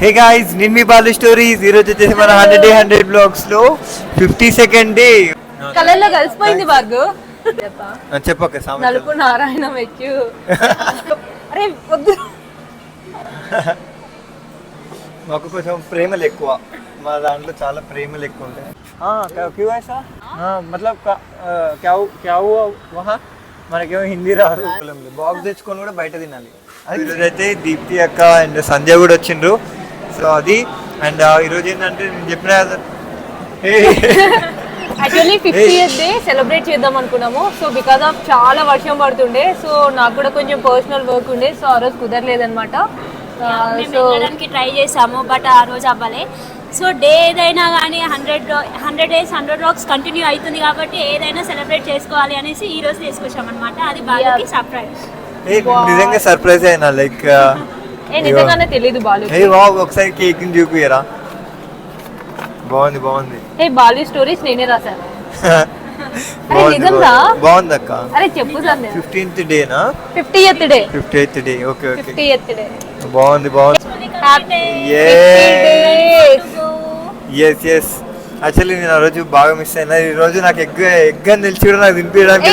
Hey guys, నేను మీ Balu stories. ఈరోజు వచ్చేసి మన 100 బ్లాగ్స్ లో 52nd డే. కలర్లో కలిసిపోయింది బాగు. చెప్పక నలుపు నారాయణ మెచ్చు. అరే వద్దు, మాకు కొంచెం ప్రేమలు ఎక్కువ. మా దాంట్లో చాలా ప్రేమలు ఎక్కువ ఉంటాయి. క్యూ ఐసా మతలబ్ క్యా హువా వహా. మనకేమో హిందీ రాదు. బాక్స్ తెచ్చుకొని కూడా బయట తినాలి. ఈరోజైతే దీప్తి అక్క అండ్ సంధ్య కూడా వచ్చిండ్రు. సో అది అండ్ ఈరోజు ఏంటంటే నేను చెప్పిన యాక్చువల్లీ 50th డే సెలబ్రేట్ చేద్దాం అనుకున్నాము. సో బికాస్ ఆఫ్ చాలా వర్షం పడుతుండే, సో నాకు కూడా కొంచెం పర్సనల్ వర్క్ ఉండే, సో ఆ రోజు కుదరలేదనమాట. సో ట్రై చేసాము బట్ ఆ రోజు అవ్వలే. సో డే ఏదైనా కానీ 100 డేస్ 100 వ్లాగ్స్ కంటిన్యూ అవుతుంది కాబట్టి ఏదైనా సెలబ్రేట్ చేసుకోవాలి అనేసి ఈ రోజు తీసుకొచ్చాం అనమాట. అది బాగా సర్ప్రైజ్. నిజంగా సర్ప్రైజ్ అయినా లైక్ నిజంగానే తెలీదు బాలు. ఒకసారి కేక్ చూపియరా? బాగుంది. ఏ బాలు స్టోరీస్ నేనే రాశాను. బాగుంది అక్క. అరే చెప్పు sir. 15th డేనా? 50th day. 50th day. Okay 50th day. బాగుంది. ఎస్ యాక్చువల్లీ నేను ఆ రోజు బాగా మిస్ అయినా. ఈ రోజు నాకు ఎగ్ అని తెలిసి కూడా నాకు తినిపించడానికి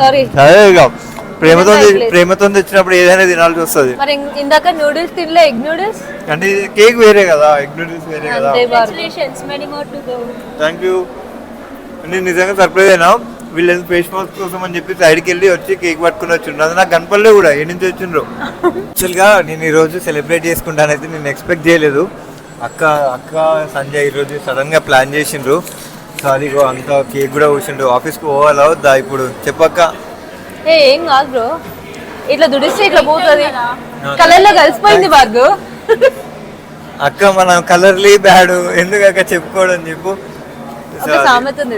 సారీ. ప్రేమతో తెచ్చినప్పుడు ఏదైనా తినాల్సి వస్తుంది. మరి ఇందాక నూడిల్స్ తినలే, ఎగ్ నూడిల్స్ అంటే కేక్ వేరే కదా, ఎగ్ నూడిల్స్ వేరే కదా. Thank you. నేను నిజంగా సర్ప్రైజ్ అయినా. వీళ్ళు ఫేస్ మాస్క్ కోసం అని చెప్పి సైడ్కి వెళ్ళి వచ్చి కేక్ పట్టుకుని వచ్చిండ్రు. అది నాకు కనపడలే కూడా ఏ నుంచి వచ్చిండ్రు. యాక్చువల్గా నేను ఈరోజు సెలబ్రేట్ చేసుకుంటానైతే నేను ఎక్స్పెక్ట్ చేయలేదు. అక్క సంజయ్ ఈరోజు సడన్గా ప్లాన్ చేసిండ్రు. సో అది అంతా కేక్ కూడా కూర్చుండ్రు. ఆఫీస్కి పోవాలా వద్దా ఇప్పుడు చెప్పక్క? ఏం కాదు బ్రో, ఇట్లా దుడిస్తే ఇట్లా పోతుంది. కలర్ లో కలిసిపోయింది బాగు. అక్క మన కలర్లీ బ్యాడ్ ఎందుకక్క చెప్పుకోవడం చెప్పు. సామెత ఉంది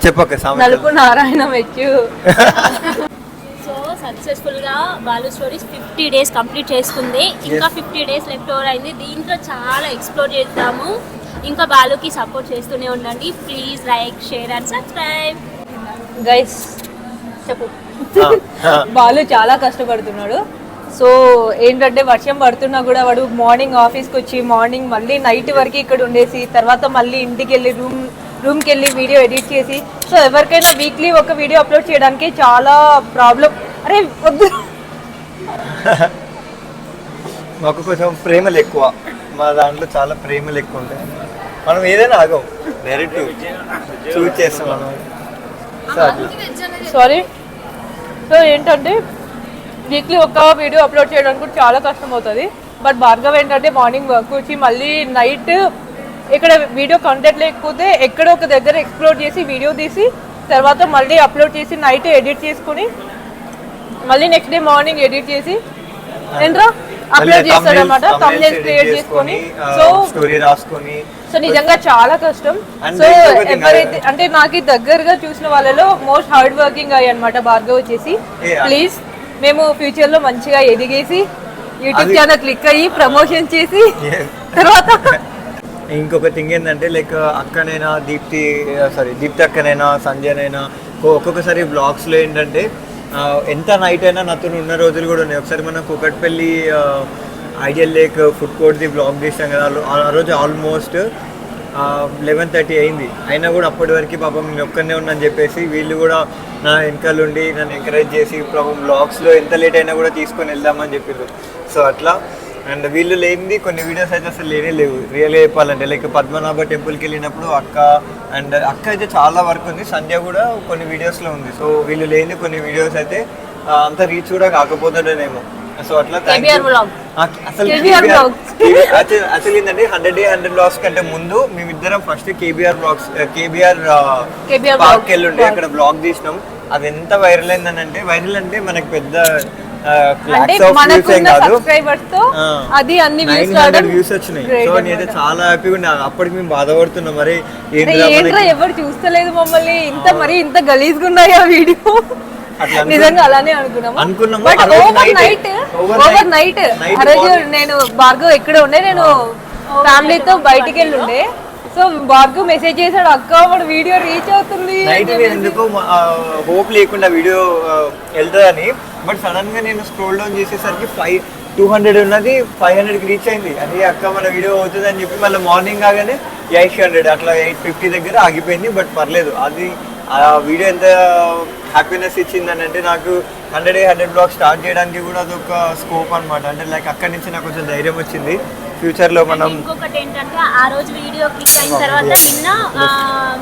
చెప్పక్క. నలుపు నారాయణ మెచ్చు. సో సక్సెస్ఫుల్ గా బాలు స్టోరీస్ 50 డేస్ కంప్లీట్ చేసుకుంది. ఇంకా 50 డేస్ లెఫ్ట్ ఓవర్ అయింది. దీంట్లో చాలా ఎక్స్ప్లోర్ చేద్దాము. ఇంకా బాలుకి సపోర్ట్ చేస్తూనే ఉండండి. Please like, share and subscribe. Guys చెప్పు. బాలు చాలా కష్టపడుతున్నాడు. సో ఏంటంటే వర్షం పడుతున్నా కూడా వాడు మార్నింగ్ ఆఫీస్కి వచ్చి మార్నింగ్ మళ్ళీ నైట్ వరకు ఇక్కడ ఉండేసి తర్వాత మళ్ళీ ఇంటికి వెళ్ళి రూమ్కి వెళ్ళి వీడియో ఎడిట్ చేసి, సో ఎవరికైనా వీక్లీ ఒక వీడియో అప్లోడ్ చేయడానికి చాలా ప్రాబ్లం. అరే వద్దు, మాకు కొంచెం ప్రేమలు ఎక్కువ. మా దాంట్లో చాలా ప్రేమలు ఎక్కువ ఉంటాయి. మనం ఏదైనా ఆగం, డైరెక్ట్ చూస్ చేస్తాం మనం. సారీ. సో ఏంటంటే వీక్లీ ఒక వీడియో అప్లోడ్ చేయడానికి కూడా చాలా కష్టం అవుతుంది. బట్ భార్గవ్ ఏంటంటే మార్నింగ్ వర్క్ వచ్చి మళ్ళీ నైట్ ఇక్కడ వీడియో కంటెంట్ లేకపోతే ఎక్కడో ఒక దగ్గర ఎక్స్ప్లోర్ చేసి వీడియో తీసి తర్వాత మళ్ళీ అప్లోడ్ చేసి నైట్ ఎడిట్ చేసుకుని మళ్ళీ నెక్స్ట్ డే మార్నింగ్ ఎడిట్ చేసి ఏంట్రా అప్లోడ్ చేస్తాడు అనమాట. థంబ్నెయిల్స్ క్రియేట్ చేసుకొని సో స్టోరీ రాసుకొని. సో నిజంగా చాలా కష్టం. సో ఎవరైతే అంటే నాకు దగ్గరగా చూసిన వాళ్ళలో మోస్ట్ హార్డ్ వర్కింగ్ అయ్యి అనమాట భార్గవ్ వచ్చేసి. ప్లీజ్ మేము ఫ్యూచర్ లో మంచిగా ఎదిగేసి యూట్యూబ్ ఛానల్ క్లిక్ అయ్యి ప్రమోషన్ చేసి తర్వాత ఇంకొక థింగ్ ఏంటంటే లైక్ అక్కనైనా దీప్తి అక్కనైనా సంధ్యనైనా ఒక్కొక్కసారి బ్లాగ్స్లో ఏంటంటే ఎంత నైట్ అయినా నాతో ఉన్న రోజులు కూడా ఉన్నాయి. ఒకసారి మనం కూకట్పల్లి ఐడియల్ లేక్ ఫుడ్ కోర్ట్ది బ్లాగ్ చేసాం కదా. ఆ రోజు ఆల్మోస్ట్ 11:30 అయింది. అయినా కూడా అప్పటి వరకు పాపం నేను ఒక్కనే ఉన్నాను చెప్పేసి వీళ్ళు కూడా నా వెనకాల ఉండి నన్ను ఎంకరేజ్ చేసి పాపం బ్లాగ్స్లో ఎంత లేట్ అయినా కూడా తీసుకొని వెళ్దామని చెప్పారు. సో అట్లా అండ్ వీళ్ళు లేనిది కొన్ని వీడియోస్ అయితే అసలు లేవు రియల్గా చెప్పాలంటే. లైక్ పద్మనాభ టెంపుల్కి వెళ్ళినప్పుడు అక్క అయితే చాలా వర్క్ ఉంది. సంధ్య కూడా కొన్ని వీడియోస్లో ఉంది. సో వీళ్ళు లేని కొన్ని వీడియోస్ అయితే అంత రీచ్ కూడా కాకపోతుండేనేమో. సో అట్లా అసలు ఏంటంటే 100 డే 100 బ్లాగ్స్ కంటే ముందు మేమిద్దరం ఫస్ట్ కేబీఆర్ పార్క్ వెళ్ళుండే అక్కడ బ్లాగ్ తీసినాం. అది ఎంత వైరల్ అయిందని అంటే వైరల్ అంటే మనకి పెద్ద వ్యూస్ వచ్చినాయి. సో నేనైతే చాలా హ్యాపీగా ఉన్నా. అప్పటికి మేము బాధపడుతున్నాం, మరి ఎవరు చూస్తలేదు మమ్మల్ని, ఇంత గలీజ్గా ఉన్నాయి ఆ వీడియో. నిజంగా అలానే అనుకున్నాం. బట్ ఓవర్ నైట్ ఆ రోజు నేను భార్గవ్ ఎక్కడ ఉండే, నేను ఫ్యామిలీతో బయటికి వెళ్ళి ఉండే. సో భార్గవ్ మెసేజ్ చేశాడు, అక్క వాడు వీడియో రీచ్ అవుతుంది. ఎందుకు హోప్ లేకుండా వీడియో వెళ్తుందని. బట్ సడన్ గా నేను స్క్రోల్ డౌన్ చేసేసరికి 200 ఉన్నది 500కి రీచ్ అయింది. అది అక్క మన వీడియో అవుతుంది అని చెప్పి మళ్ళీ మార్నింగ్ కాగానే 800 అట్లా 850 దగ్గర ఆగిపోయింది. బట్ పర్లేదు, అది ఆ వీడియో ఎంత హ్యాపీనెస్ ఇచ్చిందని అంటే నాకు 100 బ్లాగ్ స్టార్ట్ చేయడానికి కూడా అదొక స్కోప్ అనమాట. అంటే లైక్ అక్కడి నుంచి నాకు కొంచెం ధైర్యం వచ్చింది ఫ్యూచర్లో మనం. ఇంకొకటి ఏంటంటే ఆ రోజు వీడియో క్లిక్ అయిన తర్వాత నిన్న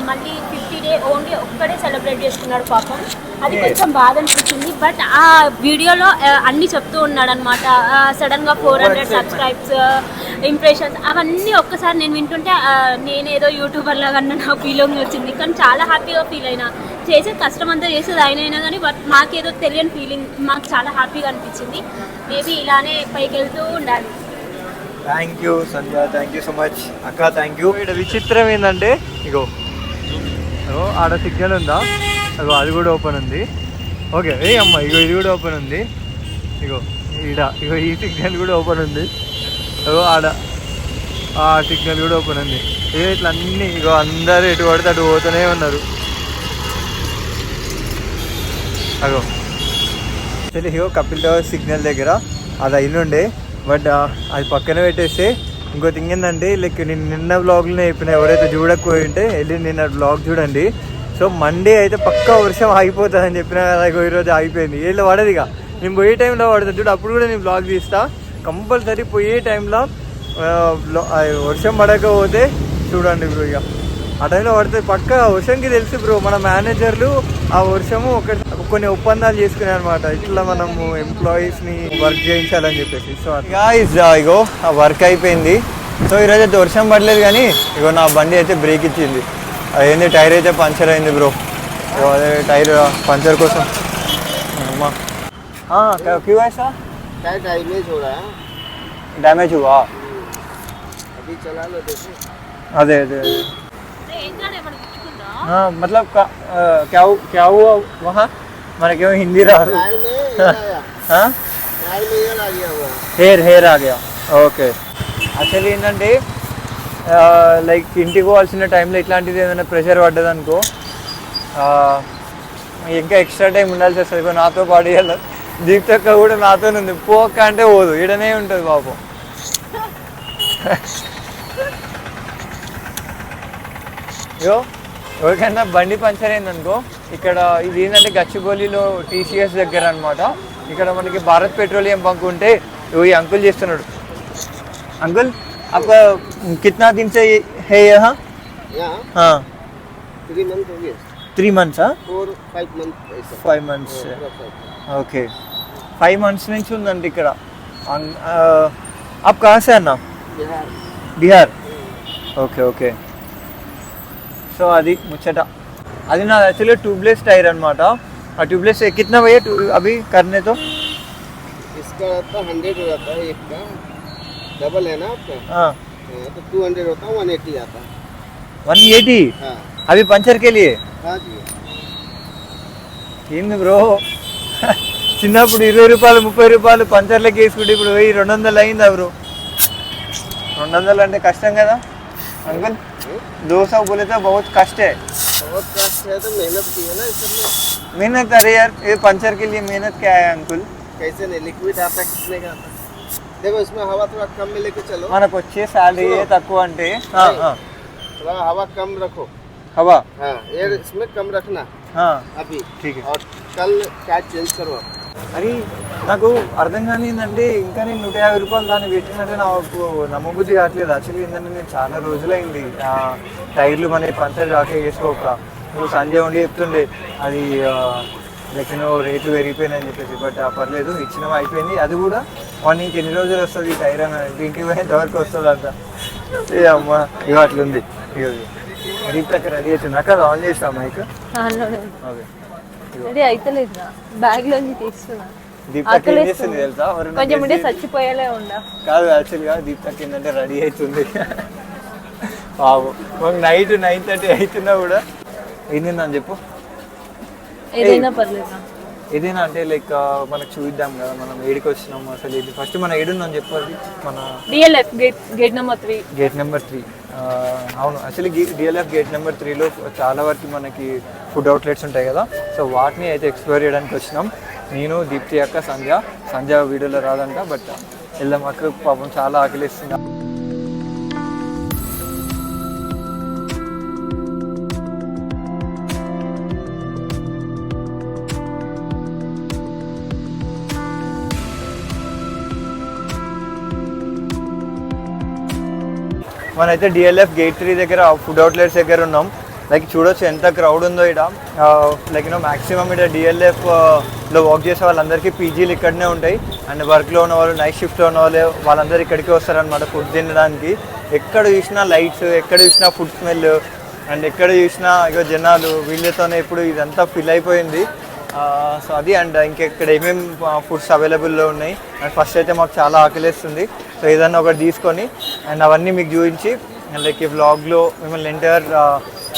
మళ్ళీ 50 డే ఓన్లీ ఒక్కడే సెలబ్రేట్ చేసుకున్నాడు పాపం. అది కొంచెం బాధ అనిపించింది. బట్ ఆ వీడియోలో అన్ని చెప్తూ ఉన్నాడు అనమాట. సడన్గా 400 సబ్స్క్రైబ్స్, ఇంప్రెషన్స్ అవన్నీ ఒక్కసారి నేను వింటుంటే నేనేదో యూట్యూబర్ లాగా నా ఫీలింగ్ వచ్చింది. కానీ చాలా హ్యాపీగా ఫీల్ అయినా. చేసే కష్టం అంతా చేసేది అయినా కానీ బట్ మాకేదో తెలియని ఫీలింగ్, మాకు చాలా హ్యాపీగా అనిపించింది. మేబీ ఇలానే పైకి వెళ్తూ ఉండాలి. Thank you Sandhya, thank you so much అక్క, థ్యాంక్ యూ. ఇక్కడ విచిత్రం ఏంటంటే ఇగో ఆడ సిగ్నల్ ఉందా, అగో అది కూడా ఓపెన్ ఉంది. ఓకే ఏ అమ్మ ఇగో ఇది కూడా ఓపెన్ ఉంది. ఇగో ఇగో ఈ సిగ్నల్ కూడా ఓపెన్ ఉంది. అగో ఆడ ఆ సిగ్నల్ కూడా ఓపెన్ ఉంది. ఇట్లా అన్నీ ఇగో అందరూ ఎటు పడితే అటు పోతూనే ఉన్నారు. అగో యాక్చువల్లీ ఇగో కపిల్ టవర్ సిగ్నల్ దగ్గర అది అయినుండే, బట్ అది పక్కన పెట్టేస్తే ఇంకో థింగ్ ఏంటంటే లైక్ నేను నిన్న బ్లాగ్లోనే చెప్పిన, ఎవరైతే చూడకపోయి ఉంటే వెళ్ళి నిన్న బ్లాగ్ చూడండి. సో మండే అయితే పక్కా వర్షం ఆగిపోతుందని చెప్పిన కదా, ఈరోజు ఆగిపోయింది. వీళ్ళు పడదు ఇక, నేను పోయే టైంలో పడుతుంది చూడు, అప్పుడు కూడా నేను బ్లాగ్ తీస్తా. కంపల్సరీ పోయే టైంలో వర్షం పడకపోతే చూడండి బ్రో, ఇక ఆ టైంలో పడుతుంది పక్క. వర్షంకి తెలుసు బ్రో, మన మేనేజర్లు ఆ వర్షము కొన్ని ఒప్పందాలు చేసుకున్నాయి అనమాట, ఇట్లా మనము ఎంప్లాయీస్ని వర్క్ చేయించాలని చెప్పేసి. సో ఇగో ఆ వర్క్ అయిపోయింది. సో ఈరోజు అయితే వర్షం పడలేదు కానీ ఇగో నా బండి అయితే బ్రేక్ ఇచ్చింది. అదేంది టైర్ అయితే పంచర్ అయింది బ్రో. అదే టైర్ పంచర్ కోసం అమ్మా क्यों ऐसा टायर डैमेज हो रहा है, डैमेज हुआ अभी चला लो देखो। अरे अरे हाँ मतलब क्या हुआ वहाँ, मैंने क्यों हिंदी रहा टायर में ये आया, हाँ टायर में ये आ गया हुआ, హెయిర్ ఆ గయా. ఓకే యాక్చువల్లీ ఏంటంటే లైక్ ఇంటికి పోవాల్సిన టైంలో ఇట్లాంటిది ఏదైనా ప్రెషర్ పడ్డదనుకో ఇంకా ఎక్స్ట్రా టైం ఉండాల్సి వస్తుంది. నాతో పాటు దీప్తక్క కూడా నాతోనే ఉంది, పోక అంటే పోదు, ఈడనే ఉంటుంది పాపం. యో ఎవరికైనా బండి పంచర్ అయిందనుకో, ఇక్కడ ఇది ఏంటంటే గచ్చిబౌలిలో TCS దగ్గర అనమాట. ఇక్కడ మనకి భారత్ పెట్రోలియం బంక్ ఉంటే ఈ అంకుల్ చేస్తున్నాడు. अंकल आपका कितना दिन से है यहाँ? हाँ 3 months हो गए, 3 months. 4-5 months ऐसा, 5 months. ఓకే 5 months నుంచి ఉందండి ఇక్కడ. आप कहाँ से आना? बिहार. Okay okay. సో అది ముచ్చట. అది నా యాక్చువల్లీ ట్యూబ్లెస్ టైర్ అనమాట. ఆ ట్యూబ్లెస్ कितना भैया अभी करने तो? इसका रहता 100 हो जाता है, एक का डबल है ना आपका, हाँ तो 200 होता है, 180 आता है. 180 हाँ अभी पंचर के लिए. हाँ जी, ఏంది బ్రో, చిన్నప్పుడు 20 రూపాయలు 30 రూపాయలు పంచర్లకి వేసుకుంటే ఇప్పుడు 200 అయిందా బ్రో? 200 అంటే కష్టం కదా अंकल. 200 बोले तो बहुत कष्ट है. बहुत कष्ट है, तो मेहनत की है ना इसमें. मेहनत अरे यार, ये पंचर के लिए मेहनत क्या है अंकुल? कैसे नहीं, लिक्विड आता है, कितने का आता है. देखो इसमें हवा थोड़ा कम में लेके चलो, మనకు వచ్చే శాలరీ తక్కువ అంటే थोड़ा हवा कम रखो. हवा हाँ एयर इसमें कम रखना हाँ अभी, ठीक है. और कल क्या चेंज करो आप. అరే నాకు అర్థం కానీ ఏంటంటే ఇంకా నేను 150 రూపాయలు దాన్ని పెట్టినట్టే నాకు నమ్మబుద్ధి కావట్లేదు. యాక్చువల్లీ ఏంటంటే నేను చాలా రోజులైంది టైర్లు మన పంచర్ జాకే చేసుకోక. నువ్వు సంజయ్ ఉండి చెప్తుండే అది లైక్ రేట్లు పెరిగిపోయినాయని చెప్పేసి. బట్ పర్లేదు, ఇచ్చినవి అయిపోయింది. అది కూడా వాడిని ఇంకెన్ని రోజులు వస్తుంది ఈ టైర్ అని, ఇంటికి పోయేంత వరకు వస్తుంది అంట. ఏ అమ్మ ఇక అట్లుంది. ఇక దీప్తక్క రెడీ అవుతుంది అక్కడ ఆన్ చేస్తాం మైక్. ఓకే రెడీ అయితలేదు, బ్యాగ్ లోంచి తీస్తున్నా. దీప్తక్క ఏం చేస్తుంది తెలుసా? కొంచెం ఉంటే చచ్చిపోయేలా ఉండా కాదు యాక్చువల్గా దీప్తక్క ఏంటంటే రెడీ అవుతుంది బాబు. మాకు నైట్ 9:30 అవుతున్నా కూడా ఏందని చెప్పు. ఏదైనా పర్లేదు, ఏదైనా అంటే లైక్ మనకు చూద్దాం కదా మనం ఏడికి వచ్చినాము అసలు. ఇది ఫస్ట్ మన ఏడుందని చెప్పాలి. మన DLF gate number 3. Gate number 3 అవును. యాక్చువల్లీ DLF గేట్ నెంబర్ 3లో చాలా వరకు మనకి ఫుడ్ అవుట్లెట్స్ ఉంటాయి కదా. సో వాటిని అయితే ఎక్స్ప్లోర్ చేయడానికి వచ్చినాం. నేను దీప్తి అక్క సంధ్య వీడియోలో రాదంట, బట్ వెళ్దాం. అక్క పాపం చాలా ఆకలిస్తుంది. మనైతే డిఎల్ఎఫ్ గేట్ 3 దగ్గర ఫుడ్ అవుట్లెట్స్ దగ్గర ఉన్నాం. లైక్ చూడొచ్చు ఎంత క్రౌడ్ ఉందో ఇక్కడ. లైక్ మ్యాక్సిమం ఇక్కడ డిఎల్ఎఫ్ లో వర్క్ చేసే వాళ్ళందరికీ పీజీలు ఇక్కడనే ఉంటాయి. అండ్ వర్క్లో ఉన్న వాళ్ళు, నైట్ షిఫ్ట్లో ఉన్న వాళ్ళు, వాళ్ళందరూ ఇక్కడికి వస్తారనమాట ఫుడ్ తినడానికి. ఎక్కడ చూసినా లైట్స్, ఎక్కడ చూసినా ఫుడ్ స్మెల్, అండ్ ఎక్కడ చూసినా ఇక జనాలు వీళ్ళతోనే ఇప్పుడు ఇదంతా ఫిల్ అయిపోయింది. సో అది. అండ్ ఇంకెక్కడ ఏమేమి ఫుడ్స్ అవైలబుల్లో ఉన్నాయి. అండ్ ఫస్ట్ అయితే మాకు చాలా ఆకలిస్తుంది. సో ఏదన్నా ఒకటి తీసుకొని అండ్ అవన్నీ మీకు చూపించి లైక్ ఈ వ్లాగ్లో మిమ్మల్ని ఎంటైర్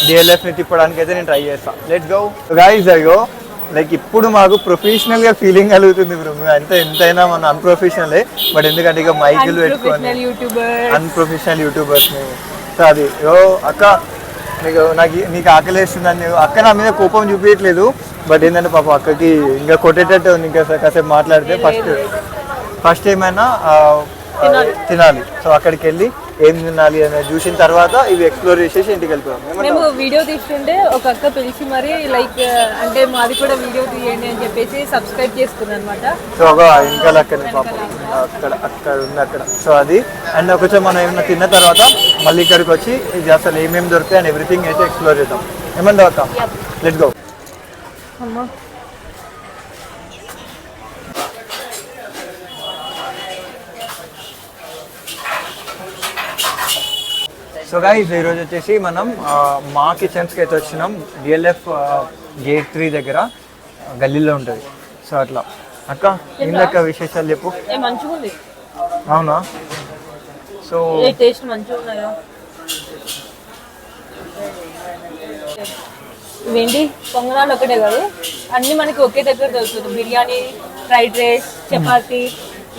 డిఎల్ఎఫ్ని తిప్పడానికి అయితే నేను ట్రై చేస్తాను. Let's go guys. అయ్యో లైక్ ఇప్పుడు మాకు ప్రొఫెషనల్గా ఫీలింగ్ కలుగుతుంది బ్రో. మేము ఎంతైనా మన అన్ప్రొఫెషనలే, బట్ ఎందుకంటే ఇక మైకులు పెట్టుకొని అన్ప్రొఫెషనల్ యూట్యూబర్స్ మేము. సో అది. అక్క నీకు ఆకలేస్తుందని అక్క నా మీద కోపం చూపించట్లేదు, బట్ ఏంటంటే పాప అక్కకి ఇంకా కొట్టేటట్టు ఇంకా కాసేపు మాట్లాడితే ఫస్ట్ ఏమైనా తినాలి. సో అక్కడికి వెళ్ళి ఏం తినాలి అనేది చూసిన తర్వాత ఇవి ఎక్స్ప్లోర్ చేసేసి ఇంటికి వెళ్ళిపోయాం. మేము వీడియో తీస్తుంటే ఒక అక్క పిలిచి మరి లైక్ అంటే మాది కూడా వీడియో తీయండి అని చెప్పేసి సబ్స్క్రైబ్ చేసుకున్నాను అనమాట. సో ఒక ఇంకా అక్కడనే పాప అక్కడ ఉంది అక్కడ. సో అది. అండ్ కొంచెం మనం ఏమైనా తిన్న తర్వాత మళ్ళీ ఇక్కడికి వచ్చి ఇది అసలు ఏమేమి దొరుకుతాయి అండ్ ఎవ్రీథింగ్ అయితే ఎక్స్ప్లోర్ చేద్దాం. ఏమంటావు అక్క? Let's go. సో గైస్ ఈరోజు వచ్చేసి మనం మా కిచెన్స్కి అయితే వచ్చినాం. డిఎల్ఎఫ్ గేట్ 3 దగ్గర గల్లీలో ఉంటుంది. సో అట్లా. అక్క ఇందాక విశేషాలు చెప్పు. మంచిగా ఉంది. అవునా? సో టేస్ట్ మంచిగా ఉన్నాయా? ఇవేంటి పొంగనాలు ఒకటే కాదు, అన్ని మనకి ఒకే దగ్గర దొరుకుతుంది. బిర్యానీ, ఫ్రైడ్ రైస్, చపాతీ,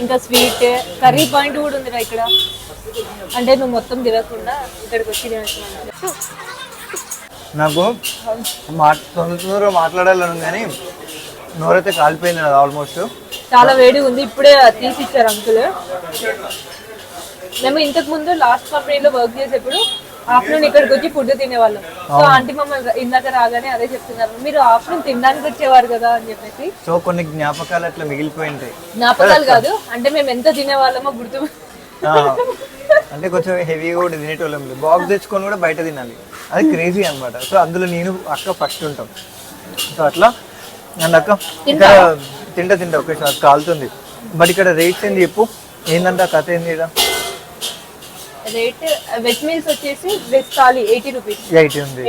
ఇంకా స్వీట్, కర్రీ పాయింట్ కూడా ఉంది ఇక్కడ. అంటే నువ్వు మొత్తం తిరగకుండా ఇక్కడికి వచ్చి తినచ్చు. నాకు తొందరగా మాట్లాడాలని ఉంది కానీ నోరైతే కాలిపోయింది నాకు ఆల్మోస్ట్. చాలా వేడి ఉంది. ఇప్పుడే తీసిచ్చారు అంకుల్. మేము ఇంతకు ముందు లాస్ట్ కంపెనీలో వర్క్ చేసేప్పుడు ఆఫ్టర్నూన్ ఇక్కడికి వచ్చి ఫుడ్ తినేవాళ్ళం. సో ఆంటీ మమ్మల్ని ఇందాక రాగానే అదే చెప్తున్నారు, మీరు ఆఫ్టర్నూన్ తినడానికి వచ్చేవారు కదా అని చెప్పేసి. సో కొన్ని జ్ఞాపకాలు అట్లా మిగిలిపోయి ఉంటాయి. జ్ఞాపకాలు కాదు, అంటే మేము ఎంత తినేవాళ్ళమో గుర్తు. అంటే కొంచెం హెవీగా కూడా తినేటోళ్ళం. బాక్స్ తెచ్చుకొని కూడా బయట తినాలి. అది క్రేజీ అనమాట. సో అందులో నేను అక్క ఫస్ట్ ఉంటాం. సో అట్లా. అండ్ అక్క ఇక్కడ తింటా ఒకేసారి కాలుతుంది. బట్ ఇక్కడ రేట్స్ ఏంది చెప్పు, ఏంటంటే కథ ఏంది? ఇక్కడ రేట్ వెజ్ మీల్స్ వచ్చేసి వెజ్ థాలీ 80 రూపీస్. 80 ఉంది.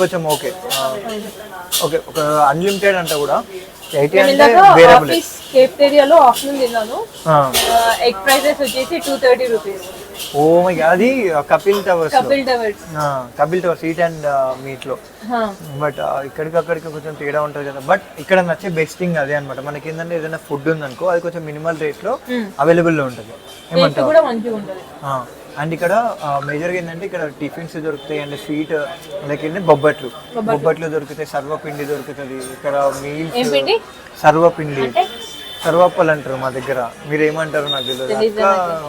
కొంచెం ఓకే ఓకే. ఒక అన్లిమిటెడ్ అంట కూడా 80 అంటే వేరియబుల్. కేఫ్టేరియాలో ఆఫ్టర్నూన్ తిన్నాను. ఎగ్ ఫ్రైడ్ రైస్ వచ్చేసి 230 రూపీస్. Oh my god. అది Kapil towers eat and meet లో. బట్ ఇక్కడికి కొంచెం తేడా ఉంటుంది కదా. బట్ ఇక్కడ నచ్చే బెస్ట్ థింగ్ అదే అనమాట. మనకి ఏంటంటే ఏదైనా ఫుడ్ ఉందనుకో అది కొంచెం మినిమల్ రేట్ లో అవైలబుల్ లో ఉంటుంది. ఏమంటావు? అండ్ ఇక్కడ మేజర్గా ఏంటంటే ఇక్కడ టిఫిన్స్ దొరుకుతాయి అండ్ స్వీట్ లైక్ ఏంటంటే బొబ్బట్లు దొరుకుతాయి, సర్వపిండి దొరుకుతుంది ఇక్కడ. మీల్స్ సర్వపిండి, సర్వప్పలు అంటారు మా దగ్గర. మీరు ఏమంటారు నాకు తెలియదు.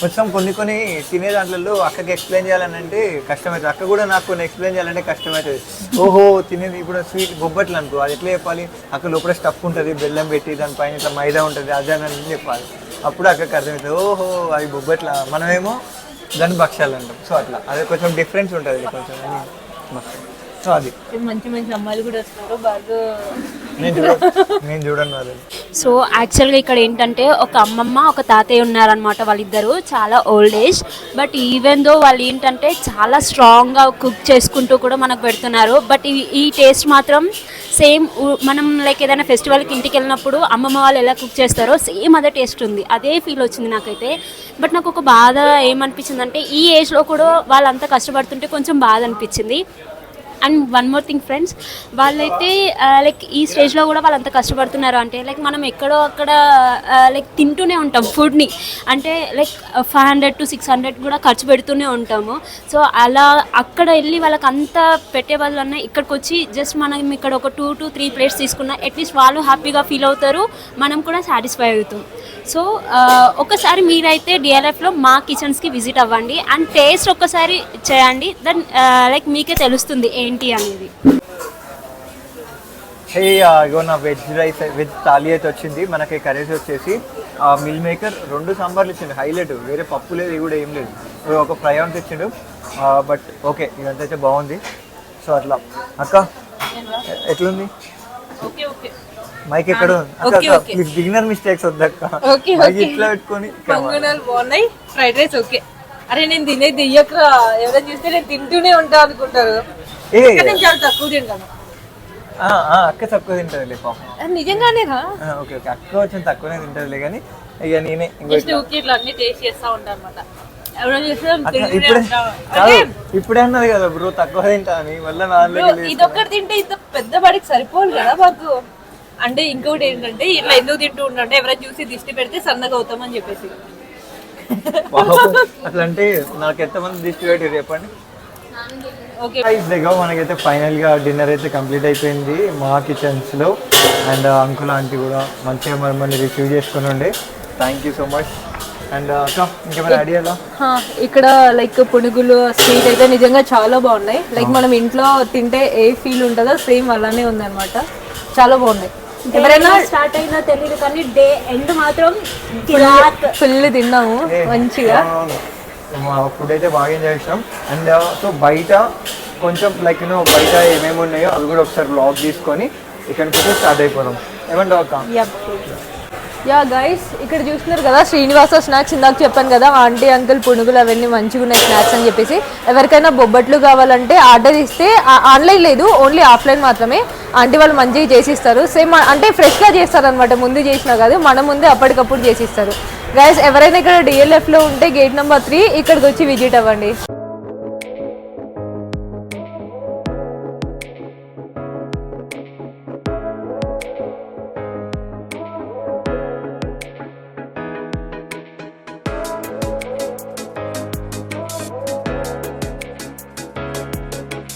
కొంచెం కొన్ని తినే దాంట్లో అక్కకి ఎక్స్ప్లెయిన్ చేయాలని అంటే కష్టమవుతుంది. అక్క కూడా నాకు కొన్ని ఎక్స్ప్లెయిన్ చేయాలంటే కష్టమవుతుంది. ఓహో తినేది ఇప్పుడు స్వీట్ బొబ్బట్లు అనుకో, అది ఎట్లా చెప్పాలి? అక్క లోపల స్టఫ్ ఉంటుంది, బెల్లం పెట్టి దానిపైన ఇట్లా మైదా ఉంటుంది, అదే అని చెప్పాలి. అప్పుడు అక్కడికి అర్థమవుతుంది, ఓహో అవి బొబ్బట్ల, మనమేమో దాన్ని భక్ష్యాలు అంటాం. సో అట్లా అది కొంచెం డిఫరెన్స్ ఉంటుంది కొంచెం. సో అది మంచి అమ్మాయిలు కూడా వస్తారు బాగా. నేను చూడను అది. సో యాక్చువల్గా ఇక్కడ ఏంటంటే ఒక అమ్మమ్మ ఒక తాతయ్య ఉన్నారనమాట. వాళ్ళిద్దరు చాలా old age, but even though వాళ్ళు ఏంటంటే చాలా స్ట్రాంగ్గా కుక్ చేసుకుంటూ కూడా మనకు పెడుతున్నారు. బట్ ఈ టేస్ట్ మాత్రం సేమ్ మనం లైక్ ఏదైనా ఫెస్టివల్కి ఇంటికి వెళ్ళినప్పుడు అమ్మమ్మ వాళ్ళు ఎలా కుక్ చేస్తారో సేమ్ అదే టేస్ట్ ఉంది. అదే ఫీల్ వచ్చింది నాకైతే. బట్ నాకు ఒక బాధ ఏమనిపించింది అంటే ఈ ఏజ్లో కూడా వాళ్ళంతా కష్టపడుతుంటే కొంచెం బాధ అనిపించింది. And one more thing friends, వాళ్ళైతే లైక్ ఈ స్టేజ్లో కూడా వాళ్ళు అంత కష్టపడుతున్నారు అంటే లైక్ మనం ఎక్కడో అక్కడ లైక్ తింటూనే ఉంటాం ఫుడ్ని, అంటే లైక్ 500 to 600 కూడా ఖర్చు పెడుతూనే ఉంటాము. సో అలా అక్కడ వెళ్ళి వాళ్ళకి అంతా పెట్టే బదులన్నా ఇక్కడికి వచ్చి జస్ట్ మనం ఇక్కడ ఒక 2 to 3 ప్లేట్స్ తీసుకున్నా అట్లీస్ట్ వాళ్ళు హ్యాపీగా ఫీల్ అవుతారు, మనం కూడా సాటిస్ఫై అవుతాం. సో ఒకసారి మీరైతే డిఎల్ఎఫ్లో మా కిచెన్స్కి విజిట్ అవ్వండి అండ్ టేస్ట్ ఒక్కసారి చేయండి, దెన్ లైక్ మీకే తెలుస్తుంది ఏంటి అనేది. ఇగో నా వెజ్ రైస్ వెజ్ థాలీ అయితే వచ్చింది. మనకి కర్రీస్ వచ్చేసి మిల్ మేకర్ 2 సాంబార్లు ఇచ్చిండు, హైలైట్. వేరే పప్పు లేదు, ఇది కూడా ఏం లేదు. ఒక ఫ్రై ఆన్స్ ఇచ్చిండు. బట్ ఓకే, ఇదంతా అయితే బాగుంది. సో అట్లా అక్క ఎట్లుంది? Okay okay. మైక్ ఎక్కడ బిగినర్ మిస్టేక్స్ వద్దక్క. మైక్ ఇట్లా పెట్టుకొని పొంగనాలు బాగున్నాయి, ఫ్రైడ్ రైస్ ఓకే. అరే నేను తినేది దియ్యక ఎవరైనా చూస్తే నేను తింటూనే ఉంటా అనుకుంటారు. నేను చాలా తక్కువ తింటాను. అక్క తక్కువ తింటది పాపం. నిజంగానే ఓకే ఓకే, అక్క కొంచెం తక్కువనే తింటదిలే కానీ ఇక నేనే ఇట్లా అన్ని టేస్ట్ చేస్తా ఉంటా అనమాట. ఇప్పుడే అన్నది కదా బ్రో తక్కువ తింటా అని, మళ్ళీ ఇదొక్కటి తింటే ఇంత పెద్ద బడికి సరిపోదు కదా మాకు. అంటే ఇంకొకటి ఏంటంటే ఇట్లా ఎందుకు తింటూ ఉంటే ఎవరైనా చూసి దిష్టి పెడితే సన్నగా అవుతామని చెప్పేసి. అట్లా అంటే నాకు ఎంతమంది దిష్టి పెట్టి చెప్పండి. ఓకే మనకైతే ఫైనల్ గా డిన్నర్ అయితే కంప్లీట్ అయిపోయింది మా కిచెన్స్ లో. అండ్ అంకుల్ ఆంటీ కూడా మంచిగా మమ్మల్ని రిసీవ్ చేసుకుని ఉండే. Thank you so much. And అక్క ఇంకేమైనా ఐడియాలో ఇక్కడ లైక్ పునుగులు స్వీట్ అయితే నిజంగా చాలా బాగున్నాయి. లైక్ మనం ఇంట్లో తింటే ఏ ఫీల్ ఉంటుందో సేమ్ అలానే ఉంది అనమాట. చాలా బాగున్నాయి. ఎవరైనా స్టార్ట్ అయినా తెలియదు కానీ డే ఎండ్ మాత్రం ఫుల్ తిన్నాము మంచిగా. మా ఫుడ్ అయితే బాగా ఎంజాయ్ చేసినాం. అండ్ సో బయట కొంచెం లైక్ బయట ఏమేమి ఉన్నాయో అవి కూడా ఒకసారి బ్లాగ్ తీసుకొని ఇక్కడికి వచ్చి స్టార్ట్ అయిపోదాం. ఏమంటావు అక్క? యా గైస్, ఇక్కడ చూస్తున్నారు కదా శ్రీనివాస స్నాక్స్. ఇందాక చెప్పాను కదా ఆంటీ అంకుల్ పునుగులు అవన్నీ మంచిగా ఉన్నాయి స్నాక్స్ అని చెప్పేసి. ఎవరికైనా బొబ్బట్లు కావాలంటే ఆర్డర్ ఇస్తే, ఆన్లైన్ లేదు ఓన్లీ ఆఫ్లైన్ మాత్రమే, ఆంటీ వాళ్ళు మంచిగా చేసిస్తారు. సేమ్ అంటే ఫ్రెష్గా చేస్తారు అనమాట, ముందు చేసినా కాదు, మన ముందే అప్పటికప్పుడు చేసిస్తారు. గైస్ ఎవరైనా ఇక్కడ డిఎల్ఎఫ్లో ఉంటే గేట్ నెంబర్ 3 ఇక్కడికి వచ్చి విజిట్ అవ్వండి.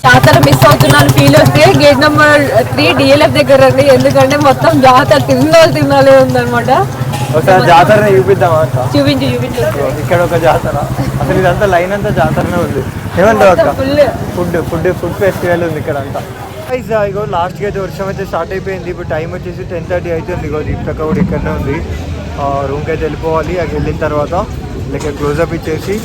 జాతర మిస్ అవుతున్నాను ఫీల్ వస్తే గేట్ నెంబర్ 3 డిఎల్ఎఫ్ దగ్గర రండి. ఎందుకంటే మొత్తం జాతర తిన్నాలే ఉందన్నమాట. ఒకసారి జాతరని చూపిద్దామా? చూపించు. ఇక్కడ ఒక జాతర, అసలు ఇదంతా లైన్ అంతా జాతరనే ఉంది. ఏమంటావు అక్క? ఫుడ్ ఫెస్టివల్ ఉంది ఇక్కడ అంతా. ఇగో లాస్ట్కి అయితే వర్షం అయితే స్టార్ట్ అయిపోయింది. ఇప్పుడు టైం వచ్చేసి 10:30 అవుతుంది. ఇగో దీప్తక్క కూడా ఇక్కడనే ఉంది. రూమ్కి అయితే వెళ్ళిపోవాలి. అక్కడ వెళ్ళిన తర్వాత లైక్ క్లోజప్ ఇచ్చేసి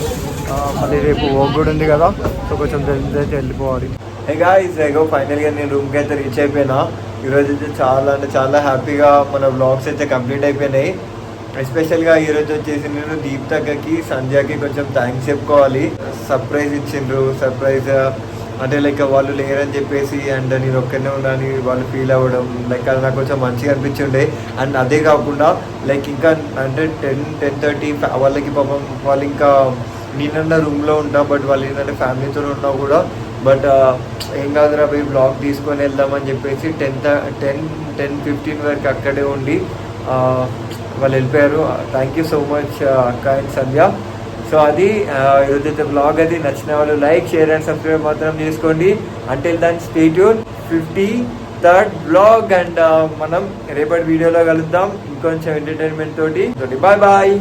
మళ్ళీ రేపు వర్క్ కూడా ఉంది కదా, సో కొంచెం జల్దీ అయితే వెళ్ళిపోవాలి. ఇగో ఫైనల్గా నేను రూమ్కి అయితే రీచ్ అయిపోయినా. ఈరోజు అయితే చాలా అంటే చాలా హ్యాపీగా మన వ్లాగ్స్ అయితే కంప్లీట్ అయిపోయినాయి. ఎస్పెషల్గా ఈరోజు వచ్చేసి నేను దీప్తక్కకి సంధ్యకి కొంచెం థ్యాంక్స్ చెప్పుకోవాలి. సర్ప్రైజ్ ఇచ్చిండ్రు. సర్ప్రైజ్ అంటే లైక్ వాళ్ళు లేరని చెప్పేసి అండ్ నేను ఒక్కనే ఉన్నాను వాళ్ళు ఫీల్ అవ్వడం, లైక్ అది నాకు కొంచెం మంచిగా అనిపించిండే. అండ్ అదే కాకుండా లైక్ ఇంకా అంటే 10-10:30 వాళ్ళకి పాపం వాళ్ళు ఇంకా నేనన్నా రూమ్లో ఉంటా, బట్ వాళ్ళు ఏంటంటే ఫ్యామిలీతో ఉన్నా కూడా బట్ ఏం కాదురా పోయి బ్లాగ్ తీసుకొని వెళ్దామని చెప్పేసి 10-15 వరకు అక్కడే ఉండి వాళ్ళు వెళ్ళిపోయారు. థ్యాంక్ యూ సో మచ్ అక్క అండ్ సంధ్య. సో అది ఈరోజైతే బ్లాగ్ అది నచ్చిన వాళ్ళు లైక్, షేర్ అండ్ సబ్స్క్రైబ్ మాత్రం చేసుకోండి. Until then stay tuned. 53rd blog and మనం రేపటి వీడియోలో కలుద్దాం ఇంకొంచెం ఎంటర్టైన్మెంట్ తోటి. Bye bye.